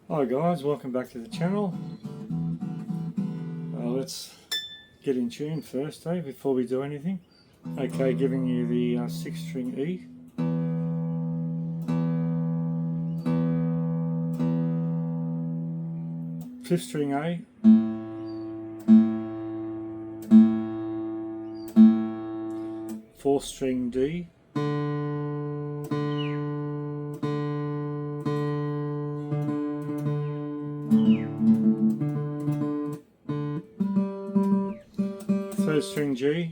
Hi guys, welcome back to the channel. Let's get in tune first, before we do anything. Okay, giving you the 6th string E, 5th string A, 4th string D, 3rd string G,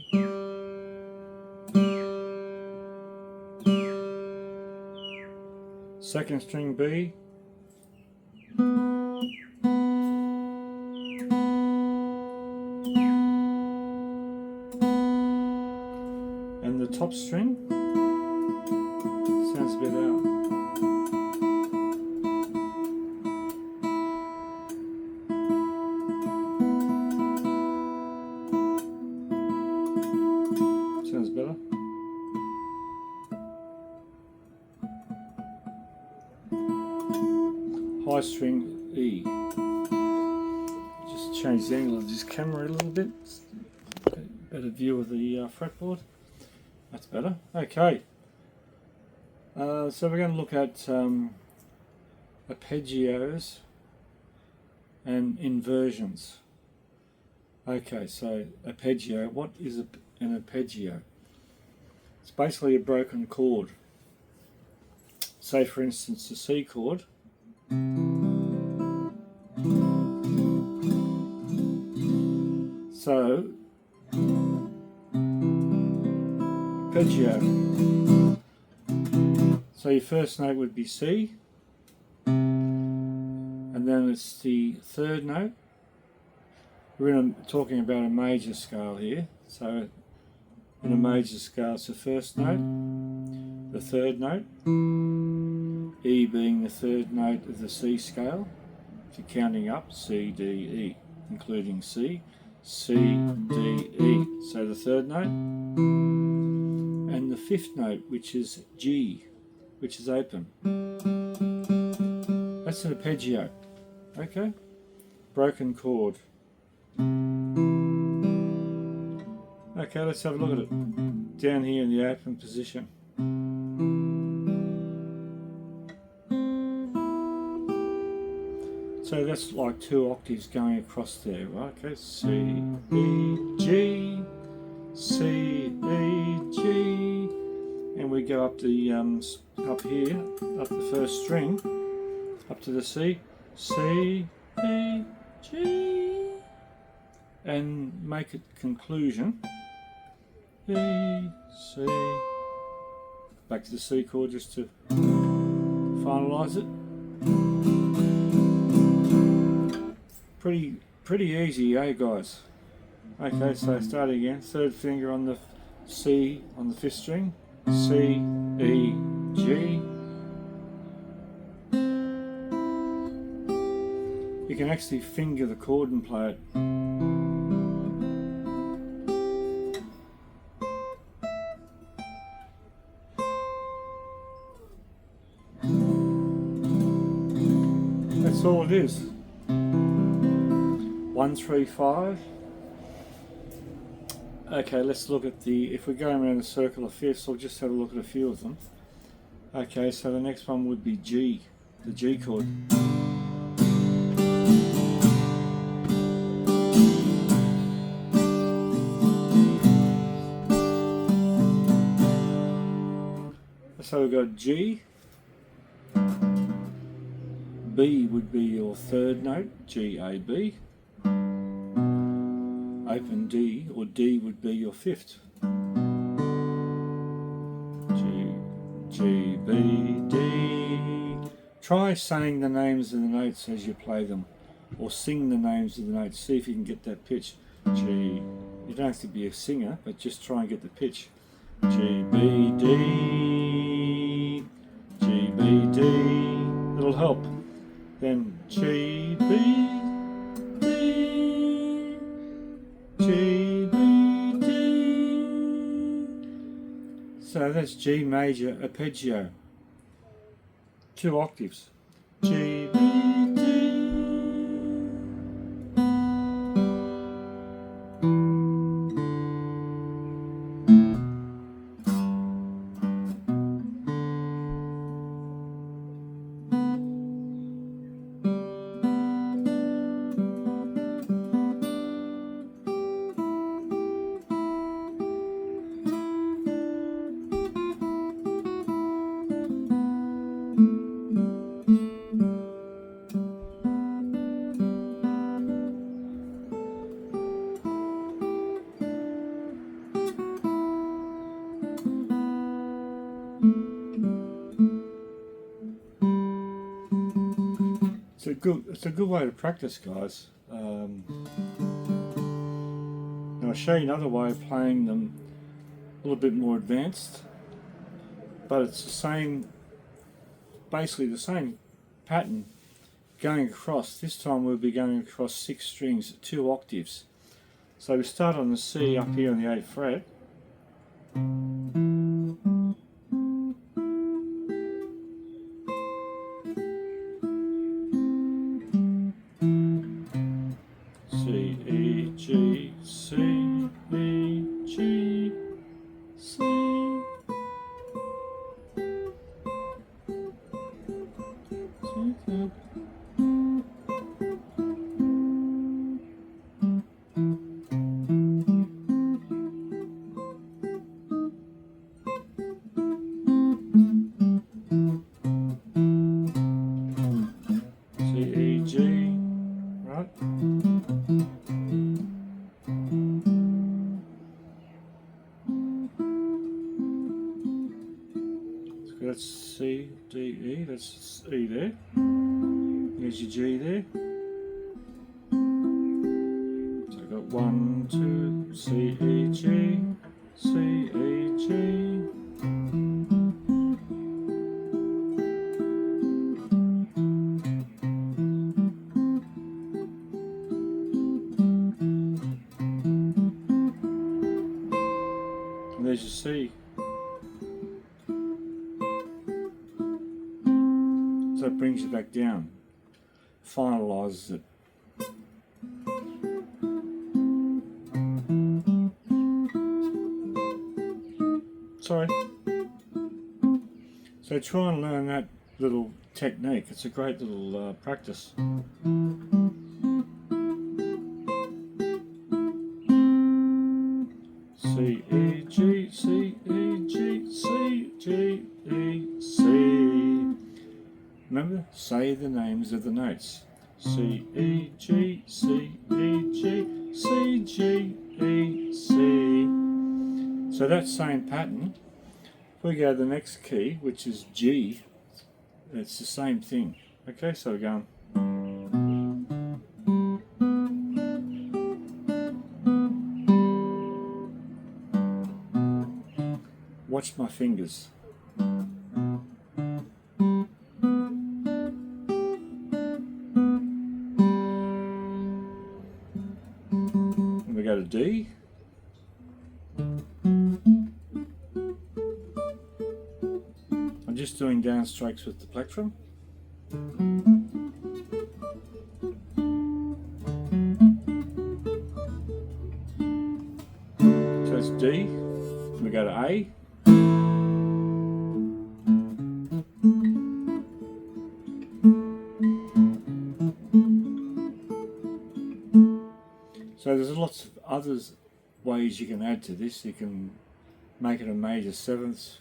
2nd string B, and the top string sounds a bit out. Sounds better. High string E. Just change the angle of this camera a little bit. Better view of the fretboard. That's better. Okay. So we're going to look at arpeggios and inversions. Okay, so arpeggio. What is an arpeggio? It's basically a broken chord. Say for instance the C chord. So arpeggio. So your first note would be C, and then it's the 3rd note. We're talking about a major scale here. So in a major scale, it's the 1st note, the 3rd note, E being the 3rd note of the C scale. If you're counting up, C, D, E, including C, C, D, E. So the 3rd note, and the 5th note, which is G, which is open. That's an arpeggio. Okay, broken chord. Okay, let's have a look at it. Down here in the open position. So that's like 2 octaves going across there, right? Okay, C, E, G, C, E, G, and we go up the up here, up the 1st string, up to the C, C, E, G, and make it conclusion. E, C, back to the C chord just to finalise it. Pretty easy, eh guys? Okay, so start again. 3rd finger on the C on the 5th string. C, E, G. You can actually finger the chord and play it. That's all it is. 1, 3, 5. Okay, let's look at if we're going around a circle of 5ths, we'll just have a look at a few of them. Okay, so the next one would be G, the G chord. So we've got G. B would be your 3rd note, G, A, B. Open D, or D would be your 5th. G, B, D. Try saying the names of the notes as you play them, or sing the names of the notes. See if you can get that pitch. G. You don't have to be a singer, but just try and get the pitch. G, B, D. G, B, D. It'll help. Then G, B, D. G, B, D. So that's G major arpeggio. 2 octaves. G, B, D. it's a good way to practice, guys. Now I'll show you another way of playing them, a little bit more advanced, but it's the same, basically the same pattern going across. This time we'll be going across 6 strings, 2 octaves. So we start on the C up here on the 8th fret. C, E, G, C, E, G, C. That's C, D, E, that's E there. There's your G there. So I've got 1, 2, C, E, G, C, E, G. And there's your C. So it brings you back down, finalises it. Sorry. So try and learn that little technique. It's a great little practice. C, E, G, C, E, G, C, G, E, C. Remember, say the names of the notes. C, E, G, C, E, G, C, G, E, C. So that same pattern, if we go to the next key, which is G, it's the same thing. Okay, so we're going. Watch my fingers. We go to D. I'm just doing downstrokes with the plectrum. So it's D. We go to A. So there's lots of other ways you can add to this. You can make it a major 7th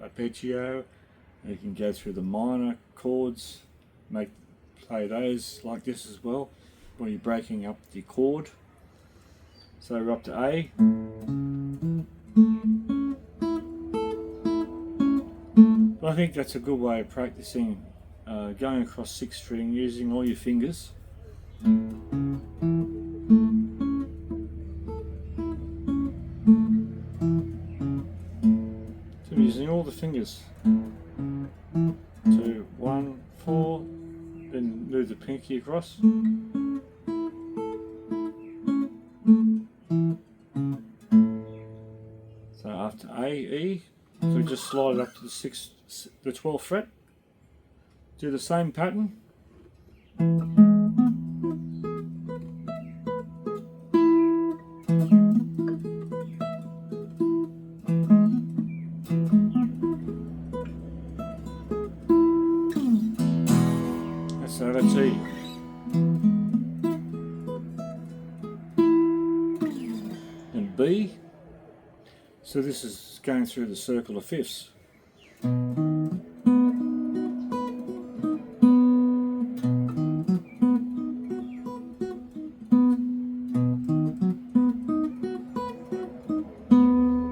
arpeggio. You can go through the minor chords, play those like this as well, when you're breaking up the chord. So we're up to A. But I think that's a good way of practicing going across 6 string using all your fingers. So using all the fingers. 2, 1, 4, then move the pinky across. So after A, E, so just slide it up to the 12th fret. Do the same pattern. So that's E. And B. So this is going through the circle of fifths.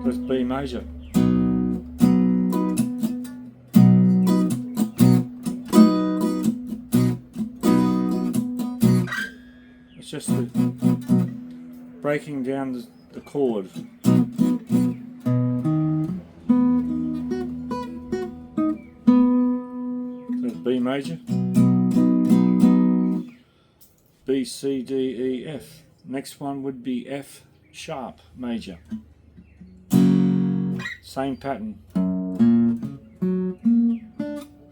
That's B major. just the breaking down the chord. So B major, B, C, D, E, F. Next one would be F sharp major. Same pattern.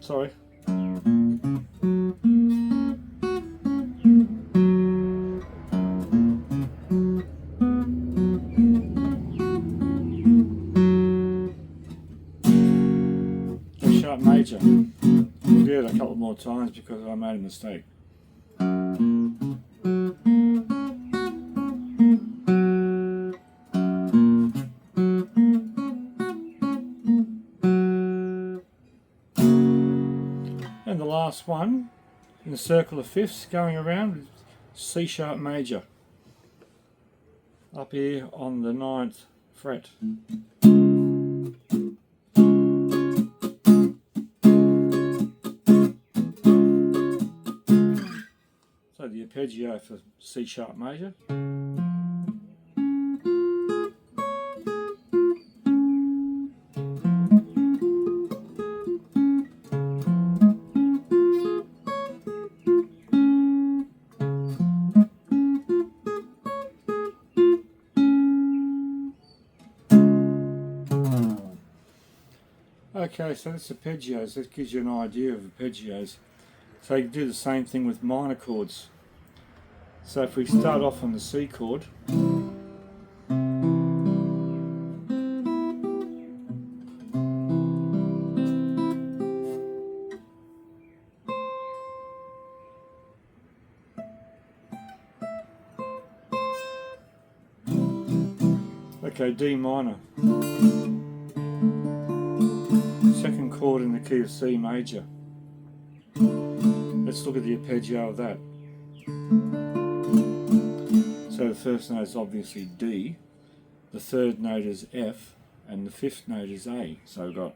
Sorry. F sharp major. We'll do it a couple more times because I made a mistake. And the last one, in the circle of fifths, going around, C sharp major, up here on the 9th fret. So the arpeggio for C sharp major. Okay, so that's arpeggios. That gives you an idea of arpeggios. So you can do the same thing with minor chords. So if we start off on the C chord, okay, D minor. Second chord in the key of C major. Let's look at the arpeggio of that. So the first note is obviously D, the third note is F, and the fifth note is A. So we've got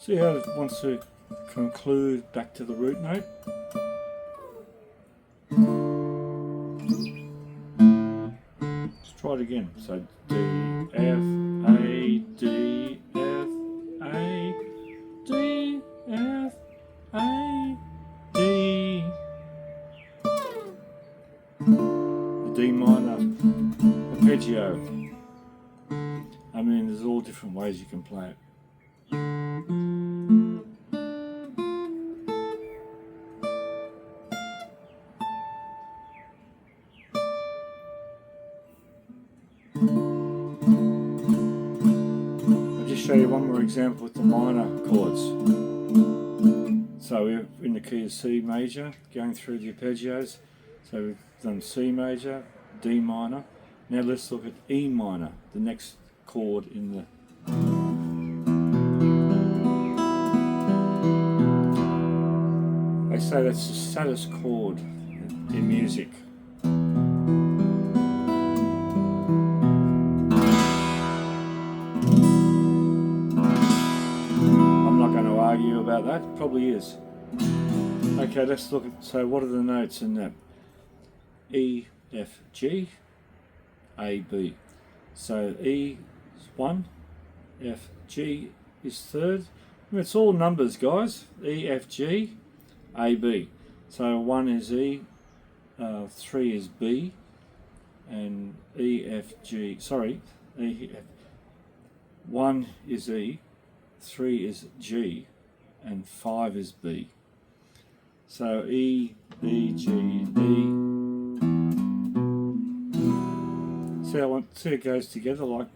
see how it wants to conclude back to the root note. Let's try it again. So D, F, A, D, F, A, D, F, A, D. The D minor arpeggio. I mean, there's all different ways you can play it. I'll just show you one more example with the minor chords. So we're in the key of C major, going through the arpeggios. So we've done C major, D minor. Now let's look at E minor, the next chord in the they say that's the saddest chord in music. I'm not going to argue about that, it probably is. Okay, let's look at, so what are the notes in that? E, F, G, A, B. So E is 1, F, G is third. It's all numbers, guys. E, F, G, A, B. So 1 is E, 3 is B, and E, F, G, sorry, E, F. 1 is E, 3 is G, and 5 is B. So E, B, G, B. See how it goes together like.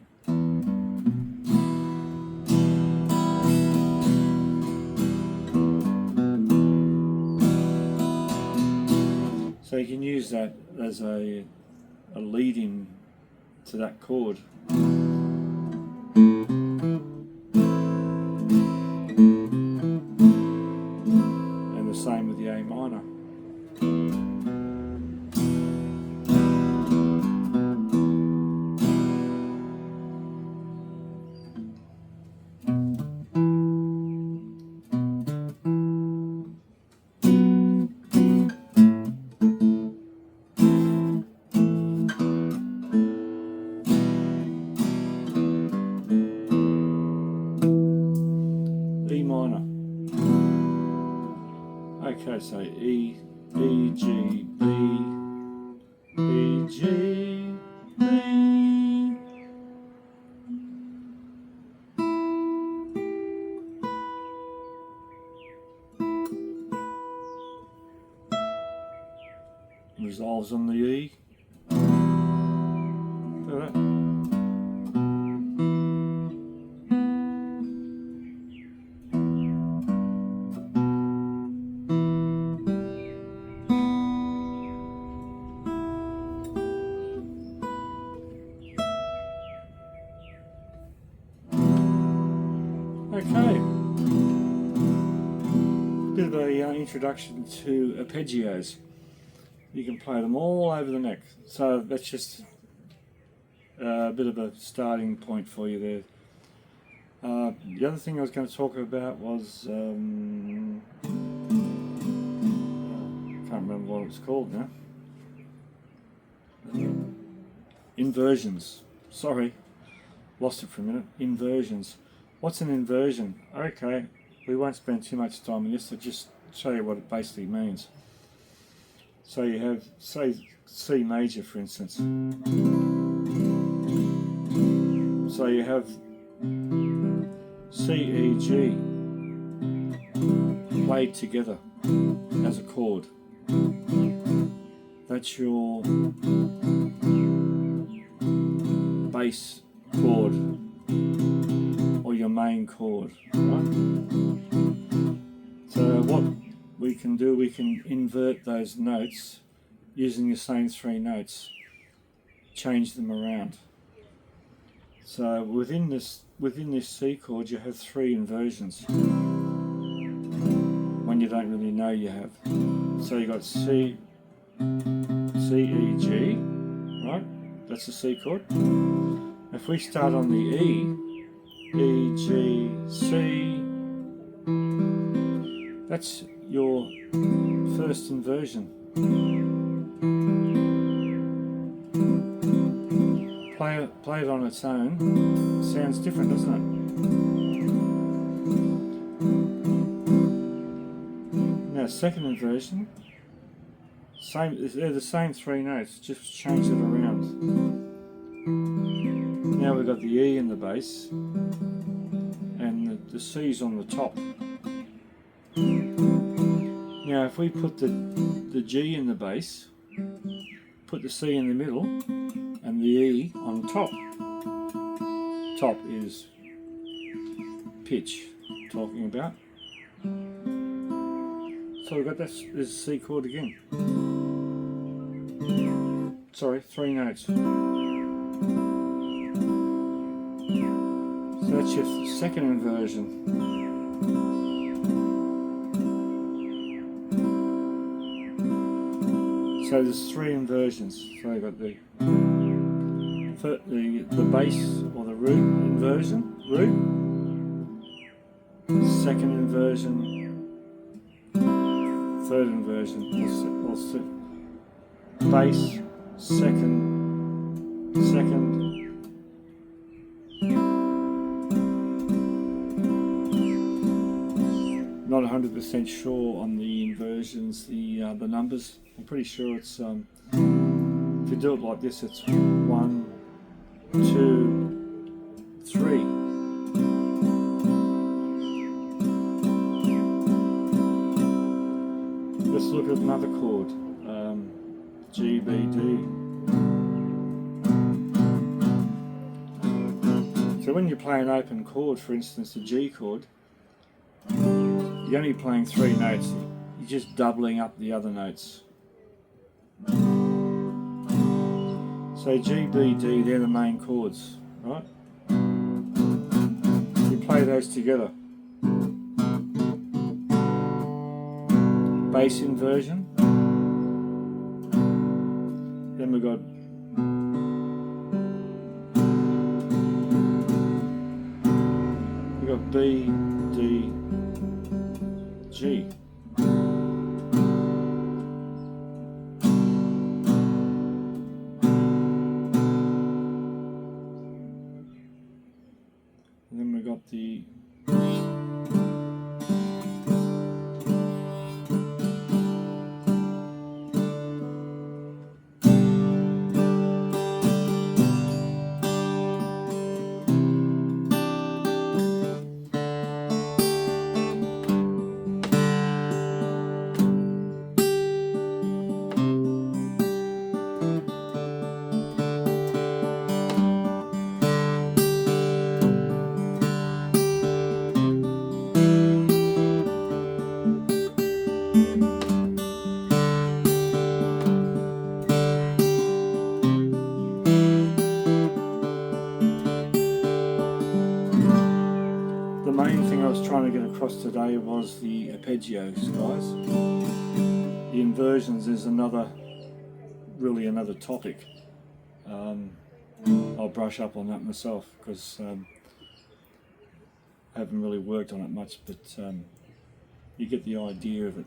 So you can use that as a lead in to that chord. And the same with the A minor. Okay, so E, E, G, B, E, G, B. Resolves on the E. Look at that. Okay, bit of a introduction to arpeggios. You can play them all over the neck, so that's just a bit of a starting point for you there. The other thing I was going to talk about was I can't remember what it was called now. Inversions. Sorry, lost it for a minute. Inversions. What's an inversion? Okay, we won't spend too much time on this. I'll just show you what it basically means. So you have, say, C major, for instance. So you have C, E, G played together as a chord. That's your bass chord or your main chord, right? So what we can do, we can invert those notes using the same three notes, change them around. So within this C chord you have three inversions when you don't really know you have. So you got C, E, G, right? That's the C chord. If we start on the E, E, G, C, that's your first inversion. Play it on its own, sounds different, doesn't it? Now, second inversion, they're the same three notes, just change it around. Now we've got the E in the bass, and the C's on the top. Now, if we put the G in the bass, put the C in the middle, and the E on top. Top is pitch, talking about. So we've got this C chord again. Sorry, three notes. So that's your second inversion. So there's three inversions. So you've got the bass or the root inversion, second inversion, third inversion, bass, second, not 100% sure on the inversions, the numbers. I'm pretty sure it's, if you do it like this, it's 1, 2, 3. Let's look at another chord, G, B, D. So when you play an open chord, for instance the G chord, you're only playing three notes, you're just doubling up the other notes. So G, B, D, they're the main chords, right? You play those together. Bass inversion. Then we've got B, D, G. And then we got the arpeggios, guys. The inversions is really another topic. I'll brush up on that myself because I haven't really worked on it much, but you get the idea of it.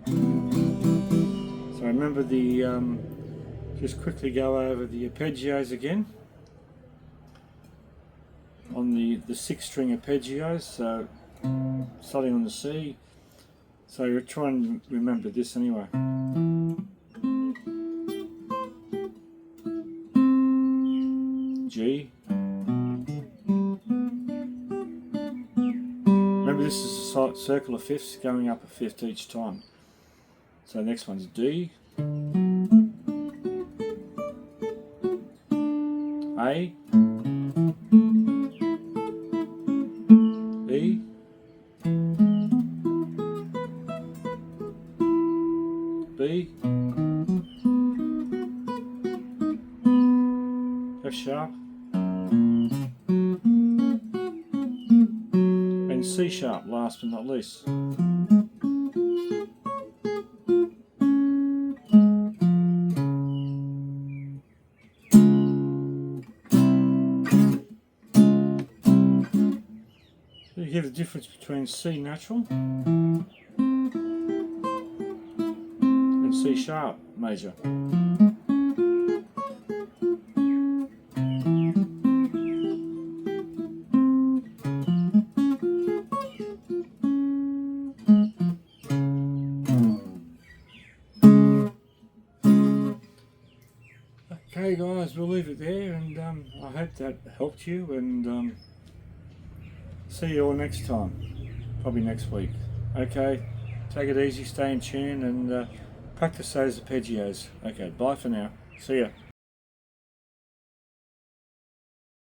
So remember just quickly go over the arpeggios again on the 6-string arpeggios. So starting on the C. So you're trying to remember this anyway. G. Remember this is a circle of fifths going up a fifth each time. So next one's D. A. E. B. F sharp. And C sharp last but not least. You hear the difference between C natural and C sharp major. Okay guys, we'll leave it there, and I hope that helped you, and see you all next time, probably next week. Okay, take it easy, stay in tune, and practice those arpeggios. Okay, bye for now. See ya.